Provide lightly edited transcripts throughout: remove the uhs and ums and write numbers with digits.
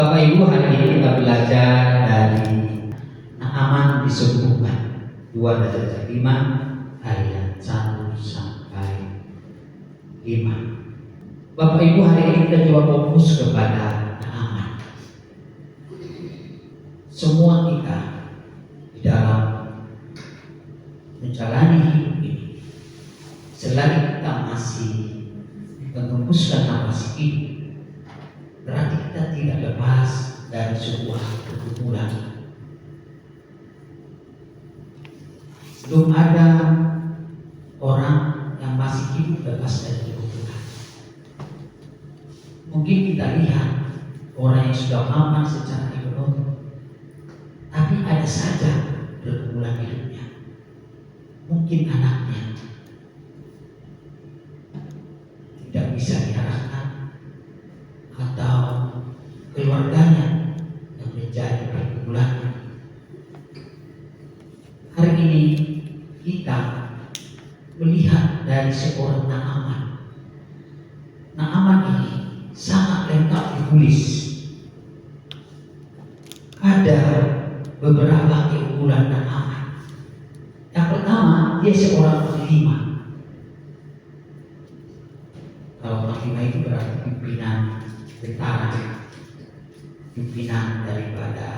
Bapak Ibu, hari ini kita belajar dari Naaman disembuhkan 2 Raja 5 ayat 1 sampai 5. Bapak Ibu, hari ini kita coba fokus kepada Naaman. Semua kita di dalam menjalani hidup ini, selagi kita masih mengembuskan nafas hidup, berarti kita tidak lepas dari sebuah pergumulan. Belum ada orang yang masih hidup lepas dari pergumulan. Mungkin kita lihat orang yang sudah mapan secara ekonomi, tapi ada saja pergumulan hidupnya. Mungkin anaknya tidak bisa diarahkan, atau keluarganya yang menjadi pergumulan. Hari ini kita melihat dari seorang Naaman. Naaman ini sangat lengkap ditulis. Ada beberapa keunggulan Naaman. Yang pertama, dia seorang panglima. Kalau panglima itu berarti pimpinan tentara, pimpinan daripada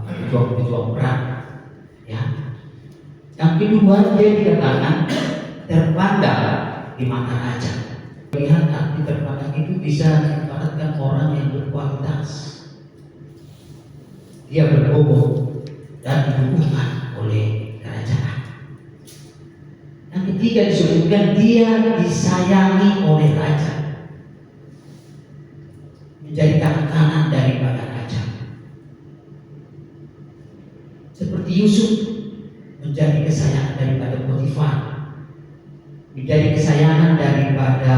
pejuang-pejuang perang, ya. Yang kedua, dia dikatakan terpandang di mata raja. Lihat, arti terpandang itu bisa diibaratkan orang yang berkualitas. Dia berbobot dan dibutuhkan oleh kerajaan. Yang ketiga, disebutkan dia disayangi oleh raja, menjadi tangan kanan daripada raja. Seperti Yusuf menjadi kesayangan daripada Potifar, menjadi kesayangan daripada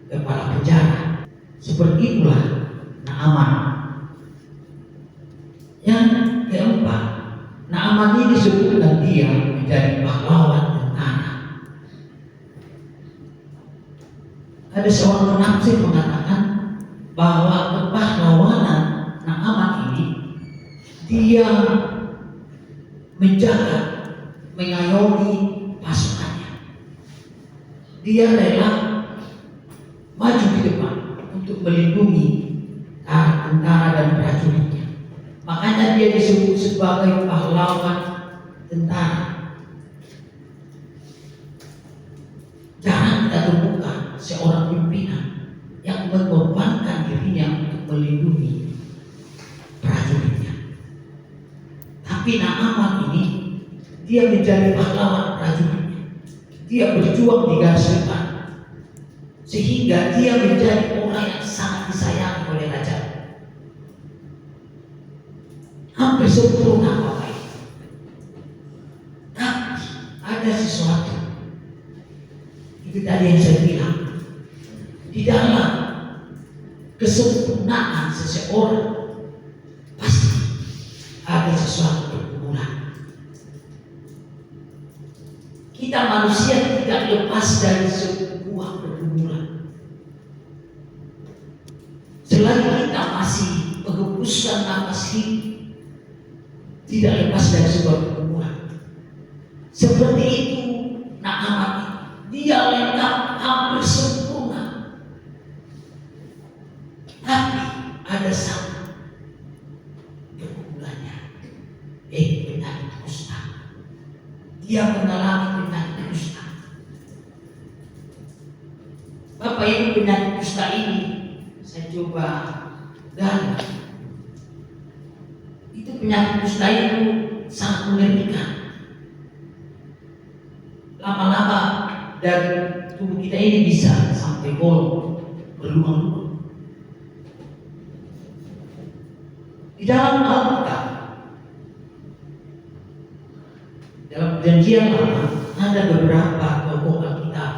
kepala penjara. Seperti itulah Naaman. Yang keempat, Naaman ini disebutkan dia menjadi pahlawan tentara. Ada seorang penafsir mengatakan bahwa kepahlawanan Naaman ini, dia menjaga, mengayomi pasukannya. Dia rela maju di depan untuk melindungi tentara dan prajuritnya. Makanya dia disebut sebagai pahlawan tentara. Jarang kita temukan seorang pimpinan yang mengorbankan dirinya untuk melindungi prajuritnya. Tapi Naaman ini, dia menjadi pahlawan prajuritnya. Dia berjuang di garis depan, sehingga dia menjadi orang yang sangat disayangi oleh raja. Hampir sempurna Bapak Ibu. Tapi ada sesuatu, itu tadi yang saya bilang, di dalam kesempurnaan seseorang pasti ada sesuatu pergumulan. Kita manusia tidak lepas dari sebuah pergumulan. Selagi kita masih menghembuskan nafas hidup, tidak lepas dari sebuah pergumulan. Seperti itu Naaman, dia lengkap, hampir sempurna. Tapi ada satu pergumulannya, penyakit kusta. Dia mengalami penyakit kusta. Bapak Ibu, penyakit kusta ini saya coba gali. Itu penyakit kusta itu sangat mengerikan. Lama-lama dari tubuh kita ini bisa sampai bolong, berlubang-lubang. Di dalam Alkitab, dalam Perjanjian Lama, ada beberapa tokoh Alkitab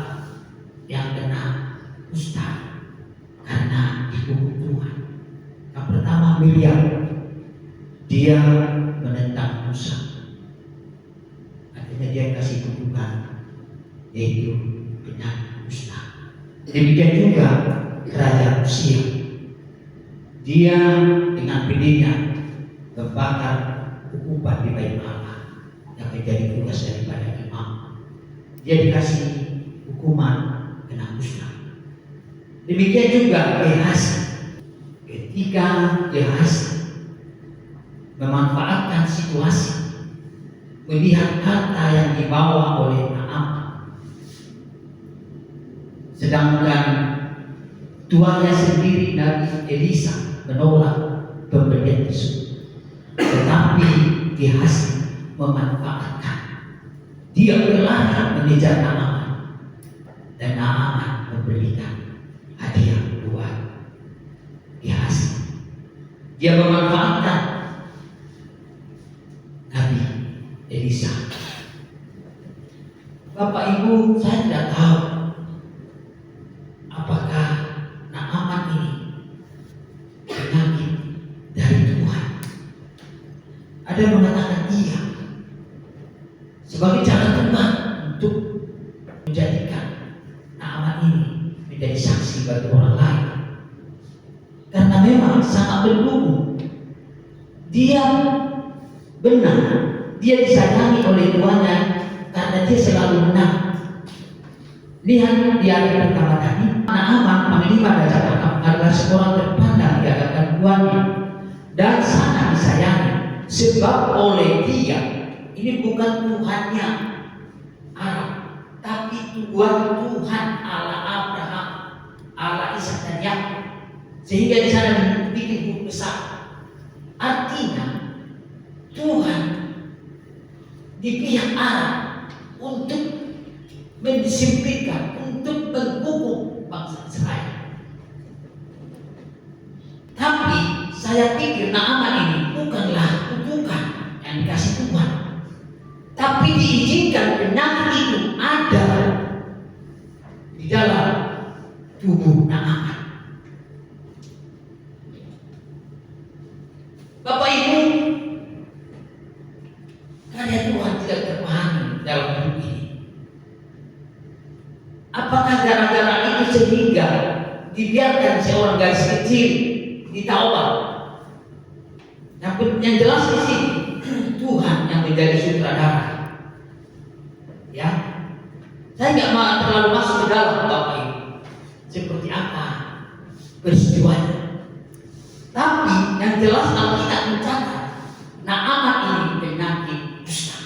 yang kena kusta karena dihukum Tuhan. Yang pertama, Miriam. Dia menentang Musa, akhirnya dia kasih kutukan, yaitu penyakit kusta. Demikian juga kerajaan Rusia, Dia dengan pedenya membakar ukupan di bait Allah yang menjadi tugas daripada imam. Dia dikasih hukuman kena musnah. Demikian juga Gehazi, ketika Gehazi memanfaatkan situasi, melihat harta yang dibawa oleh Naaman, sedangkan tuannya sendiri Nabi Elisa menolak pemberian tersebut, tetapi Gehazi memanfaatkan. Dia berlari mengejar Naaman, dan Naaman memberikan hadiah buat Gehazi. Dia memanfaatkan Nabi Elisa. Bapak Ibu, saya tidak tahu apakah Naaman ini penyakit dari Tuhan. Ada yang mengatakan iya, sebagai cara Tuhan untuk menjadikan Naaman ini menjadi saksi bagi orang lain. Karena memang sangat mendukung. Dia benar, dia disayangi oleh tuannya karena dia selalu menang. Lihat di ayat pertama tadi, Naaman panglima dan Jakab adalah seorang terpandang di hadapan tuannya dan sangat disayangi, sebab oleh dia, ini bukan Tuhannya Arab, tapi Tuhan Allah Abraham, Allah Ishak dan Yakub. Sehingga di sana dibikin huruf besar. Artinya Tuhan di pihak Arab untuk mendisiplinkan, untuk menghukum bangsa Israel. Tapi saya pikir Naaman ini bukanlah kutukan yang dikasih Tuhan, tapi diizinkan penyakit itu ada di dalam tubuh Naaman. Bapak Ibu, karya Tuhan tidak terpahami dalam hidup ini. Apakah gara-gara itu sehingga dibiarkan seorang gadis kecil ditawar? Yang jelas di sini Tuhan yang menjadi sutradara. Ya, saya nggak mau terlalu masuk ke dalam Bapak Ibu seperti apa peristiwanya. Tapi yang jelas Alkitab mencatat Naaman ini penyakit dusta.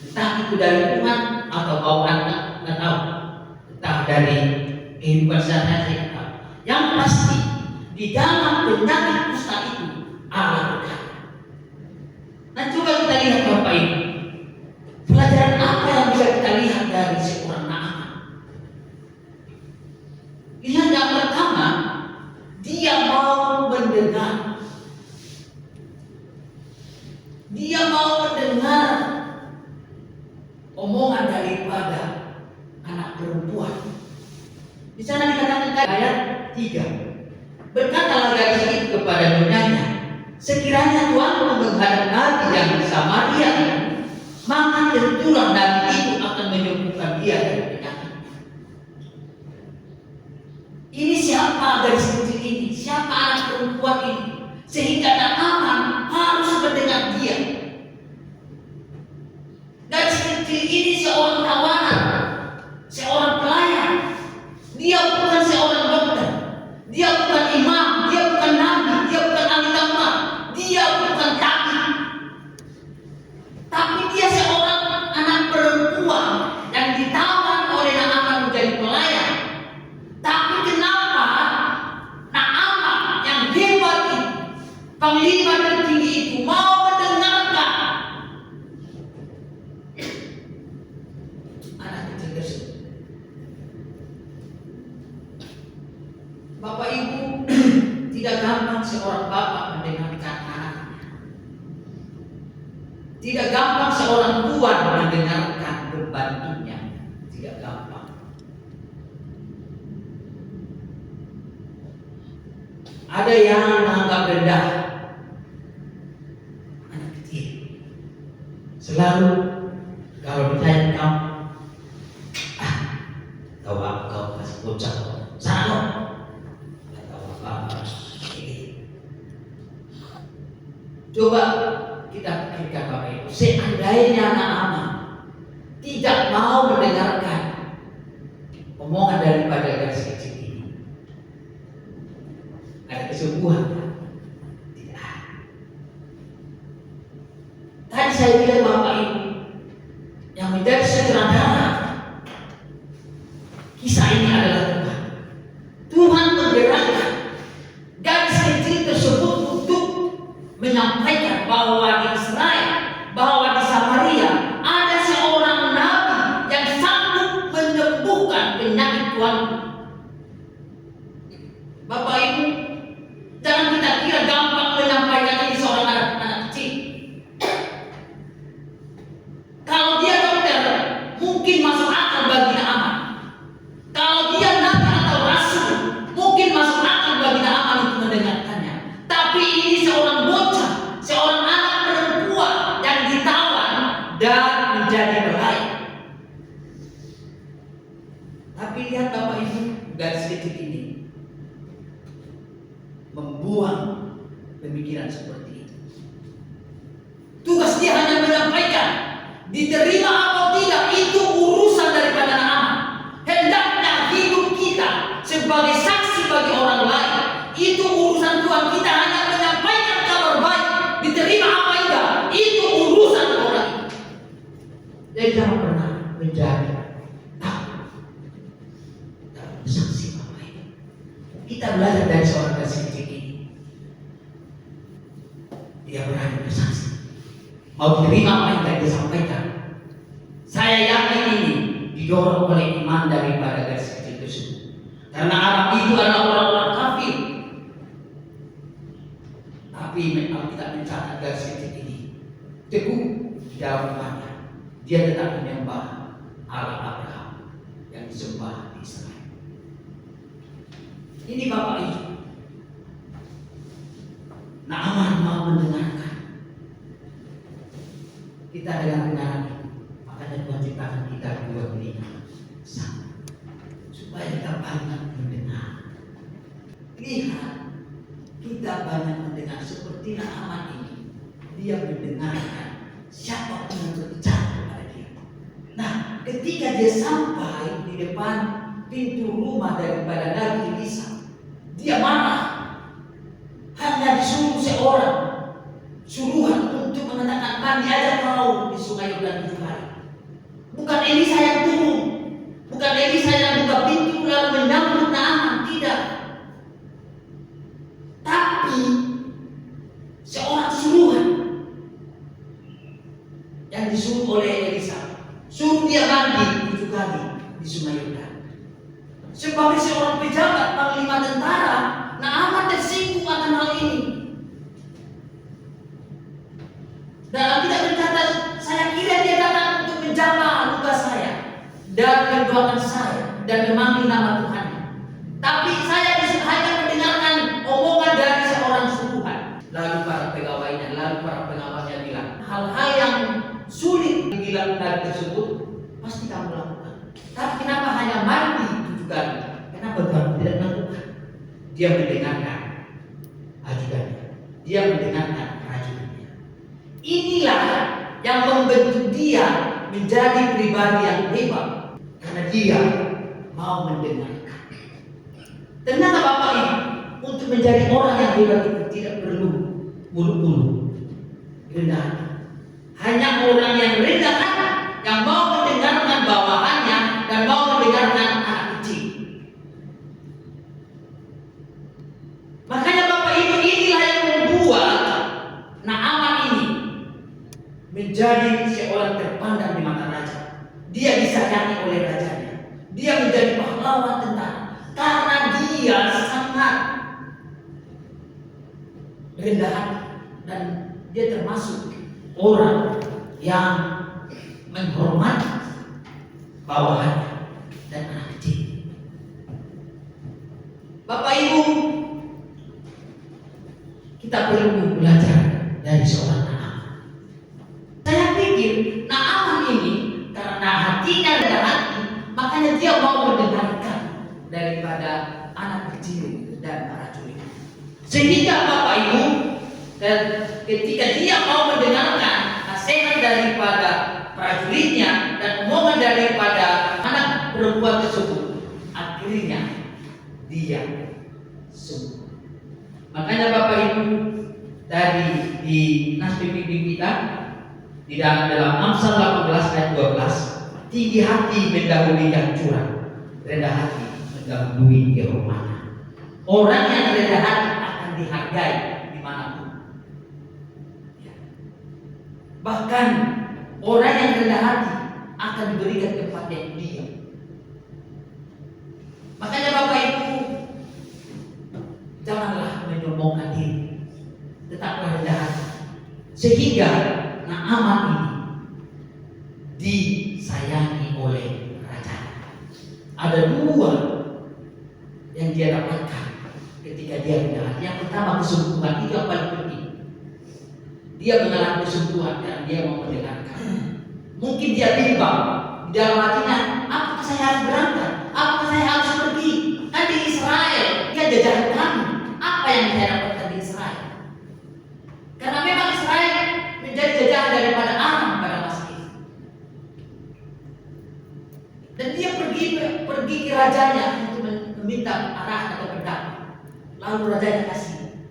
Entah itu dari Tuhan atau bawaan, nggak tahu. Entah dari kehidupan saya nggak tahu. Yang pasti di dalam penyakit dusta itu Allah berkata. Nah, coba kita lihat Bapak Ibu, pelajaran apa yang bisa kita lihat dari seorang Naaman? Lihat yang pertama, dia mau mendengar. Dia mau mendengar omongan daripada anak perempuan. Di sana dikatakan ayat 3. Berkatalah gadis itu kepada nyonyanya, sekiranya Tuhan menghadap nabi yang di Samaria, maka tentulah nabi itu akan menyembuhkan dia dari penyakit. Ini siapa gadis kecil ini? Siapa anak perempuan ini? Sehingga Naaman harus mendengar dia. Gadis kecil ini seorang tawanan, seorang pelayan. Dia bukan seorang dokter, dia bukan imam, dia bukan nabi, dia bukan ahli taurat, dia bukan tabib. Tapi dia seorang anak perempuan yang ditawan oleh Naaman menjadi pelayan. Tapi kenapa Naaman yang hebat itu, panglima tertinggi itu mau mendengarkan anak kecil tersebut? Bapak Ibu, tidak gampang seorang bapak mendengarkan anaknya. Tidak gampang seorang tuan mendengarkan pembantunya. Tidak gampang. Ada yang menganggap rendah anak kecil. Selalu kalau ditanya kamu, tahu apa kau masih bocah, sana kau, tahu apa ini. Coba kita pikirkan Bapak Ibu, seandainya Naaman tidak mau mendengarkan omongan daripada gadis kecil ini, ada kesembuhan? Tidak ada. Tadi saya bilang Bapak Ibu, yang menjadi sutradara kisah ini adalah Tuhan. Tuhan menggerakkan gadis kecil tersebut untuk menyampaikan bahwa di Israel, bahwa di Samaria ada seorang nabi yang sanggup menyembuhkan penyakit tuanmu. Bapak Ibu, jangan kita kira gampang menyampaikan ini seorang anak kecil. Kalau dia dokter, mungkin masuk akal bagi Naaman. Kalau dia nabi atau rasul, mungkin masuk akal bagi Naaman untuk mendengarkannya. Tapi ini seorang bocah, seorang anak perempuan yang ditawan dan menjadi belai. Tapi lihat Bapak Ibu, gadis kecil ini membuang pemikiran seperti itu. Tugas dia hanya menyampaikan, diterima atau tidak itu urusan daripada Naaman. Hendaknya hidup kita sebagai saksi bagi orang lain, itu urusan Tuhan. Kita hanya menyampaikan kabar baik, diterima apa enggak, itu urusan orang itu. Jadi jangan pernah menjadi saksi Bapak Ibu. Kita belajar dari seorang gadis kecil ini. Dia berani bersaksi, mau diterima apa yang dia sampaikan. Saya yakin ini didorong oleh iman daripada gadis kecil tersebut. Karena Arab itu adalah orang-orang kafir. Tapi Alkitab mencatat gadis kecil ini teguh di dalam imannya. Dia tetap menyembah Allah Abraham yang disembah di Israel. Ini Bapak Ibu, Naaman mau mendengarkan. Kita dengan kebenaran itu, makanya Tuhan ciptakan kita dua telinga sama, supaya kita banyak mendengar. Lihat, kita banyak mendengar seperti Naaman ini. Dia mendengarkan siapapun yang berbicara kepada dia. Nah, ketika dia sampai di depan pintu rumah daripada Nabi Elisa, dia marah. Hanya disuruh seorang suruhan untuk mengatakan, mandi aja kau di sungai Yordan 7 hari. Bukan Elisa yang turun, bukan Elisa yang buka pintu lalu menyambut Naaman, tidak. Tapi seorang suruhan yang disuruh oleh Elisa, suruh dia mandi 7 kali di sungai Yordan. Sebagai seorang pejabat panglima tentara, Naaman tersinggung akan hal ini. Dan tidak berkata, saya kira dia datang untuk menjamah luka saya dan mendoakan saya dan memanggil nama Tuhan. Tapi saya hanya mendengarkan omongan dari seorang suruhan. Lalu para pegawainya bilang, hal-hal yang sulit dilakukan tersebut pasti kamu lakukan. Tapi kenapa hanya mandi 7 kali? Kenapa kamu tidak lakukan? Dia mendengarkan ajudannya, dia mendengarkan prajuritnya. Inilah yang membentuk dia menjadi pribadi yang hebat, karena dia mau mendengarkan. Ternyata Bapak Ibu, untuk menjadi orang yang hebat itu tidak perlu bulu-bulu, rendah. Hanya orang yang rendah hati, yang mau mendengarkan bawahannya dan mau mendengarkan anak kecil. Makanya Bapak Ibu, inilah yang membuat Naaman ini menjadi seorang terpandang di mata raja. Dia disayangi oleh rajanya. Dia menjadi pahlawan tentara karena dia sangat rendah hati dan dia termasuk orang yang menghormati bawahannya dan anak kecil. Bapak Ibu, kita perlu belajar dari seorang Naaman. Saya pikir Naaman ini karena hatinya rendah hati, makanya dia mau mendengarkan daripada anak kecil dan para prajurit. Sehingga Bapak Ibu, ketika daripada anak perempuan tersebut, akhirnya dia sembuh. Makanya Bapak Ibu, tadi di nas PPP kita di dalam Amsal 18 ayat 12, tinggi hati mendahului yang curang, rendah hati mendahului kehormatan. Orang yang rendah hati akan dihargai dimanapun. Bahkan orang yang rendah hati akan diberikan tempat yang mulia. Makanya Bapak Ibu, janganlah menyombongkan diri, tetaplah rendah hati, sehingga Naaman ini disayangi oleh raja. Ada dua yang dia dapatkan ketika dia rendah hati. Yang pertama, kesembuhan. Itu yang paling penting. Dia mengalami kesembuhan dan dia mau mendengarkan. Mungkin dia bimbang di dalam hatinya, apakah saya harus berangkat? Apakah saya harus pergi? Kan di Israel dia jajahan kami. Apa yang saya dapatkan di Israel? Karena memang Israel menjadi jajahan daripada Aram pada masa itu. Dan dia pergi ke rajanya untuk meminta arahan atau pendapat. Lalu rajanya kasih,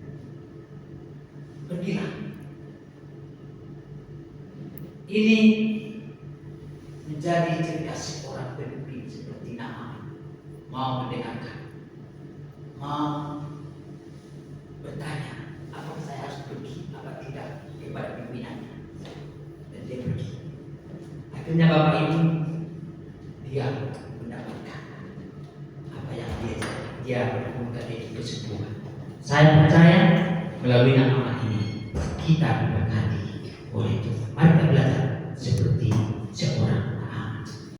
pergilah. Ini menjadi ciri khas orang pemimpin seperti Naaman, mau mendengarkan, mau bertanya, apakah saya harus pergi apa tidak kepada pimpinannya, dan dia pergi. Akhirnya Bapak Ibu, dia mendapatkan apa yang dia lakukan itu kesembuhan. Saya percaya melalui Naaman ini kita diberkati oleh Tuhan. Mari